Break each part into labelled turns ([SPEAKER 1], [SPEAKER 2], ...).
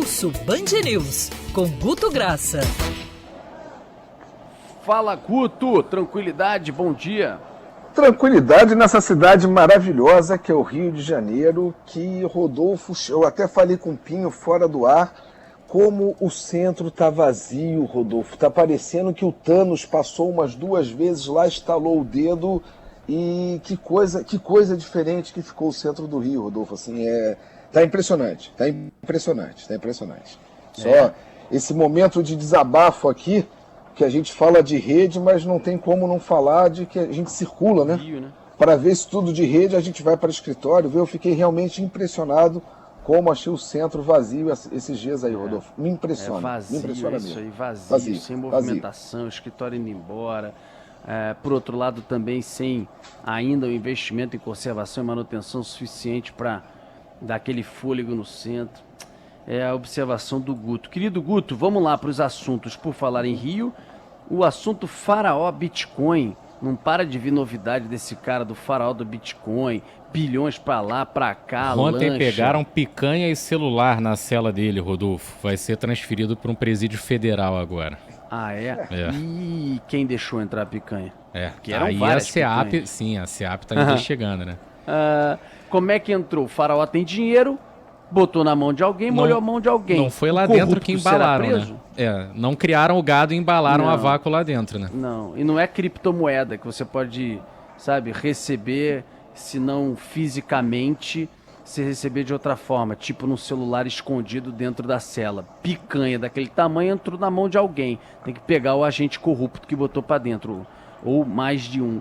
[SPEAKER 1] Pulso Band News, com Guto Graça.
[SPEAKER 2] Fala, Guto, tranquilidade, bom dia.
[SPEAKER 3] Tranquilidade nessa cidade maravilhosa que é o Rio de Janeiro, que Rodolfo, eu até falei com o Pinho fora do ar, como o centro tá vazio, Rodolfo. Tá parecendo que o Thanos passou umas 2 vezes lá, estalou o dedo e que coisa diferente que ficou o centro do Rio, Rodolfo. Assim, tá impressionante. Só esse momento de desabafo aqui, que a gente fala de rede, mas não tem como não falar de que a gente circula, né? Para ver isso tudo de rede, a gente vai para o escritório, eu fiquei realmente impressionado como achei o centro vazio esses dias aí, Rodolfo. Me impressiona.
[SPEAKER 2] Vazio,
[SPEAKER 3] me impressiona
[SPEAKER 2] isso
[SPEAKER 3] mesmo.
[SPEAKER 2] aí, vazio, sem movimentação, o escritório indo embora. Por outro lado, também sem ainda o investimento em conservação e manutenção suficiente para dar aquele fôlego no centro. É a observação do Guto. Querido Guto, vamos lá para os assuntos. Por falar em Rio, o assunto Faraó Bitcoin. Não para de vir novidade desse cara do Faraó do Bitcoin. Bilhões pra lá, pra cá,
[SPEAKER 4] Ontem
[SPEAKER 2] lancha.
[SPEAKER 4] pegaram picanha e celular na cela dele, Rodolfo. Vai ser transferido para um presídio federal agora.
[SPEAKER 2] Ah, é? E quem deixou entrar a picanha?
[SPEAKER 4] Que aí a SEAP, picanhas. Sim, a SEAP tá investigando, né?
[SPEAKER 2] Como é que entrou? O Faraó tem dinheiro, botou na mão de alguém, molhou a mão de alguém.
[SPEAKER 4] Não foi lá dentro que embalaram, né? Não criaram o gado e embalaram a vácuo lá dentro, né?
[SPEAKER 2] Não, e não é criptomoeda que você pode, receber, se não fisicamente, se receber de outra forma, tipo num celular escondido dentro da cela. Picanha daquele tamanho entrou na mão de alguém. Tem que pegar o agente corrupto que botou pra dentro, ou mais de um.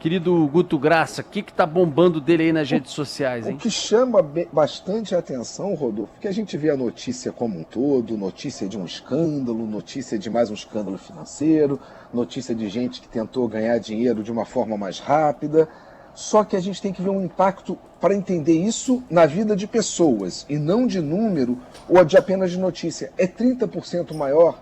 [SPEAKER 2] Querido Guto Graça, o que tá bombando dele aí nas redes sociais, hein?
[SPEAKER 3] O que chama bastante a atenção, Rodolfo, que a gente vê a notícia como um todo, notícia de um escândalo, notícia de mais um escândalo financeiro, notícia de gente que tentou ganhar dinheiro de uma forma mais rápida, só que a gente tem que ver um impacto para entender isso na vida de pessoas, e não de número ou de apenas de notícia. É 30% maior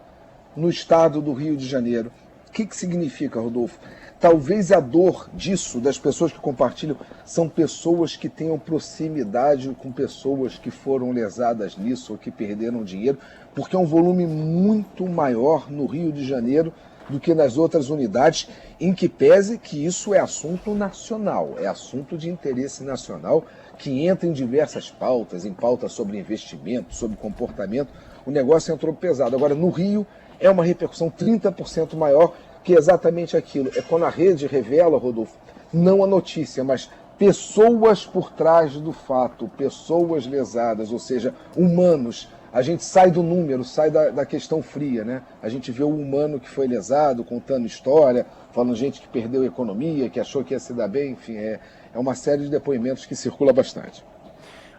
[SPEAKER 3] no estado do Rio de Janeiro. O que significa, Rodolfo? Talvez a dor disso, das pessoas que compartilham, são pessoas que tenham proximidade com pessoas que foram lesadas nisso ou que perderam dinheiro, porque é um volume muito maior no Rio de Janeiro do que nas outras unidades, em que pese que isso é assunto nacional, é assunto de interesse nacional, que entra em diversas pautas, em pautas sobre investimento, sobre comportamento, o negócio entrou pesado. Agora, no Rio, é uma repercussão 30% maior, que é exatamente aquilo. É quando a rede revela, Rodolfo, não a notícia, mas pessoas por trás do fato, pessoas lesadas, ou seja, humanos. A gente sai do número, sai da questão fria, né? A gente vê o humano que foi lesado, contando história, falando gente que perdeu a economia, que achou que ia se dar bem, enfim, é uma série de depoimentos que circula bastante.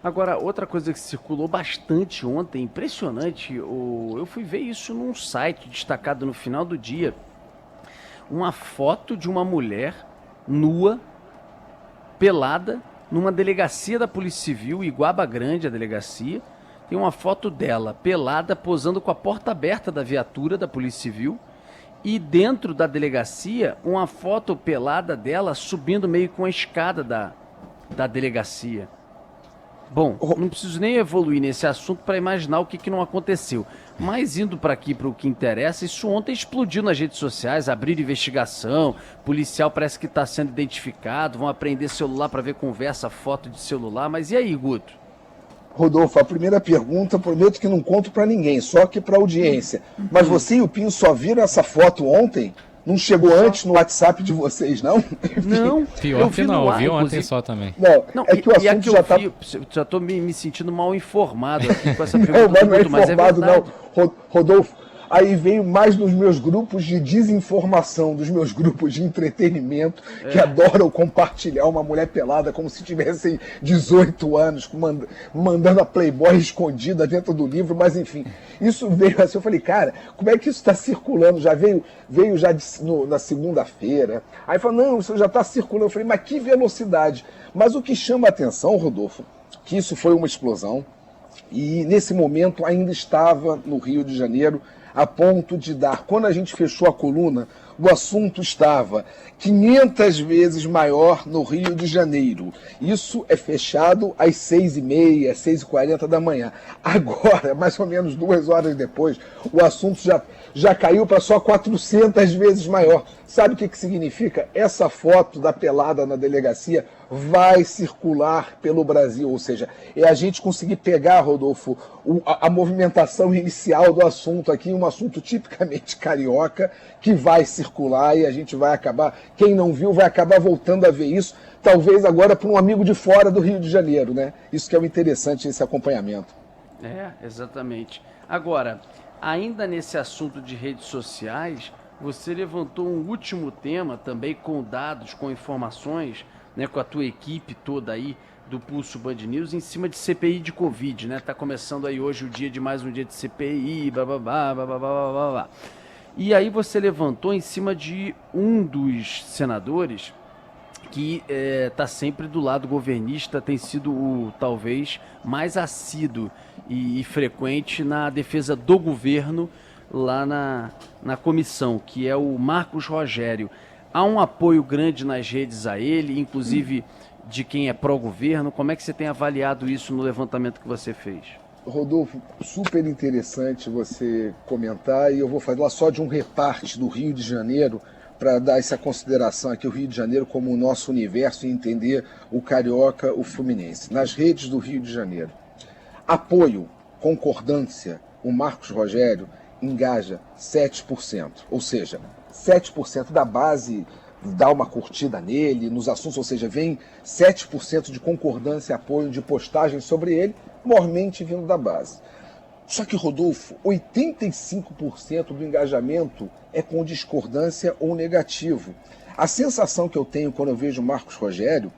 [SPEAKER 2] Agora, outra coisa que circulou bastante ontem, impressionante, eu fui ver isso num site destacado no final do dia, uma foto de uma mulher nua, pelada, numa delegacia da Polícia Civil, Iguaba Grande, a delegacia. Tem uma foto dela pelada, posando com a porta aberta da viatura da Polícia Civil. E dentro da delegacia, uma foto pelada dela subindo meio com a escada da delegacia. Bom, não preciso nem evoluir nesse assunto para imaginar o que não aconteceu. Mas indo para aqui, para o que interessa, isso ontem explodiu nas redes sociais, abriram investigação, policial parece que está sendo identificado, vão apreender celular para ver conversa, foto de celular. Mas e aí, Guto?
[SPEAKER 3] Rodolfo, a primeira pergunta, prometo que não conto para ninguém, só que para a audiência. Mas você e o Pinho só viram essa foto ontem? Não chegou antes no WhatsApp de vocês, não?
[SPEAKER 2] Não.
[SPEAKER 4] Pior que não, eu vi ontem só também.
[SPEAKER 3] Não, é que o assunto já está...
[SPEAKER 2] Já estou me sentindo mal informado aqui com essa pergunta.
[SPEAKER 3] Não é informado, não. Rodolfo, aí veio mais dos meus grupos de desinformação, dos meus grupos de entretenimento, que adoram compartilhar uma mulher pelada como se tivessem 18 anos, mandando a Playboy escondida dentro do livro, mas enfim, isso veio assim, eu falei, cara, como é que isso está circulando? Já veio já na segunda-feira, aí falou, não, isso já está circulando, eu falei, mas que velocidade. Mas o que chama a atenção, Rodolfo, que isso foi uma explosão, e nesse momento ainda estava no Rio de Janeiro a ponto de dar, quando a gente fechou a coluna, o assunto estava 500 vezes maior no Rio de Janeiro. Isso é fechado às 6h30, 6h40 da manhã. Agora, mais ou menos 2 horas depois, o assunto já caiu para só 400 vezes maior. Sabe o que significa? Essa foto da pelada na delegacia vai circular pelo Brasil, ou seja, é a gente conseguir pegar, Rodolfo, a movimentação inicial do assunto aqui, um assunto tipicamente carioca, que vai circular e a gente vai acabar, quem não viu vai acabar voltando a ver isso, talvez agora para um amigo de fora do Rio de Janeiro, né? Isso que é o interessante nesse acompanhamento.
[SPEAKER 2] Exatamente. Agora, ainda nesse assunto de redes sociais, você levantou um último tema também com dados, com informações, né, com a tua equipe toda aí do Pulso Band News em cima de CPI de Covid, né? Tá começando aí hoje o dia de mais um dia de CPI, blá. E aí você levantou em cima de um dos senadores que tá sempre do lado governista, tem sido o talvez mais assíduo e frequente na defesa do governo lá na comissão, que é o Marcos Rogério. Há um apoio grande nas redes a ele, inclusive de quem é pró-governo. Como é que você tem avaliado isso no levantamento que você fez?
[SPEAKER 3] Rodolfo, super interessante você comentar, e eu vou falar só de um reparte do Rio de Janeiro, para dar essa consideração aqui, o Rio de Janeiro como o nosso universo, e entender o carioca, o fluminense. Nas redes do Rio de Janeiro, apoio, concordância, o Marcos Rogério engaja 7%, ou seja, 7% da base dá uma curtida nele, nos assuntos, ou seja, vem 7% de concordância e apoio de postagem sobre ele, mormente vindo da base. Só que, Rodolfo, 85% do engajamento é com discordância ou negativo. A sensação que eu tenho quando eu vejo o Marcos Rogério,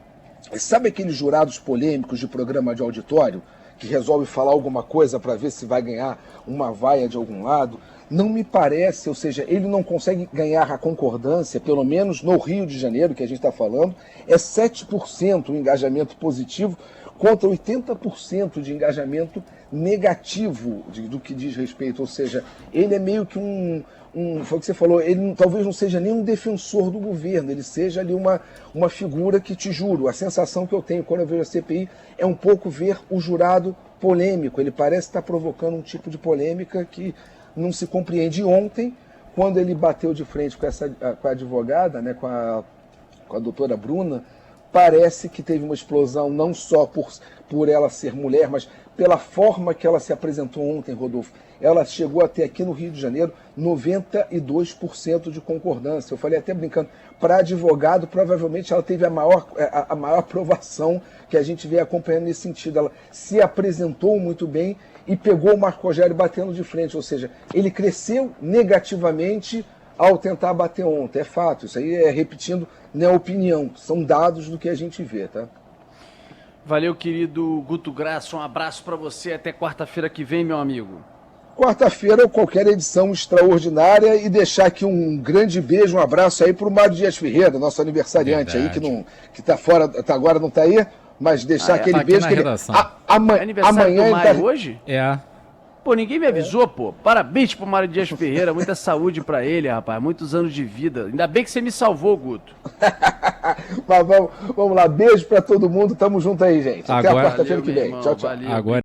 [SPEAKER 3] sabe aqueles jurados polêmicos de programa de auditório, que resolve falar alguma coisa para ver se vai ganhar uma vaia de algum lado? Não me parece, ou seja, ele não consegue ganhar a concordância, pelo menos no Rio de Janeiro, que a gente está falando, é 7% o engajamento positivo contra 80% de engajamento negativo do que diz respeito, ou seja, ele é meio que foi o que você falou, ele talvez não seja nem um defensor do governo, ele seja ali uma figura que, te juro, a sensação que eu tenho quando eu vejo a CPI é um pouco ver o jurado polêmico, ele parece estar provocando um tipo de polêmica que não se compreende. Ontem, quando ele bateu de frente com a advogada, né, com a doutora Bruna, parece que teve uma explosão não só por ela ser mulher, mas pela forma que ela se apresentou ontem, Rodolfo. Ela chegou a ter aqui no Rio de Janeiro 92% de concordância. Eu falei até brincando, para advogado, provavelmente ela teve a maior aprovação que a gente vem acompanhando nesse sentido. Ela se apresentou muito bem e pegou o Marcos Rogério batendo de frente, ou seja, ele cresceu negativamente ao tentar bater ontem. É fato, isso aí é repetindo, não é opinião, são dados do que a gente vê, tá?
[SPEAKER 2] Valeu, querido Guto Graça, um abraço para você, até quarta-feira que vem, meu amigo.
[SPEAKER 3] Quarta-feira, qualquer edição extraordinária, e deixar aqui um grande beijo, um abraço aí para o Mário Dias Ferreira, nosso aniversariante. Verdade. Aí, que tá fora, agora não tá aí, mas deixar aquele
[SPEAKER 4] tá
[SPEAKER 3] beijo.
[SPEAKER 4] Que ele,
[SPEAKER 2] é aniversário
[SPEAKER 3] amanhã
[SPEAKER 2] do Mário hoje?
[SPEAKER 4] É.
[SPEAKER 2] Pô, ninguém me avisou, pô. Parabéns pro Mário Dias Ferreira, muita saúde pra ele, rapaz, muitos anos de vida. Ainda bem que você me salvou, Guto.
[SPEAKER 3] Mas vamos lá, beijo pra todo mundo, tamo junto aí, gente. Até a quarta-feira que vem.
[SPEAKER 2] Irmão,
[SPEAKER 3] Tchau, tchau.
[SPEAKER 2] Valeu.
[SPEAKER 4] Agora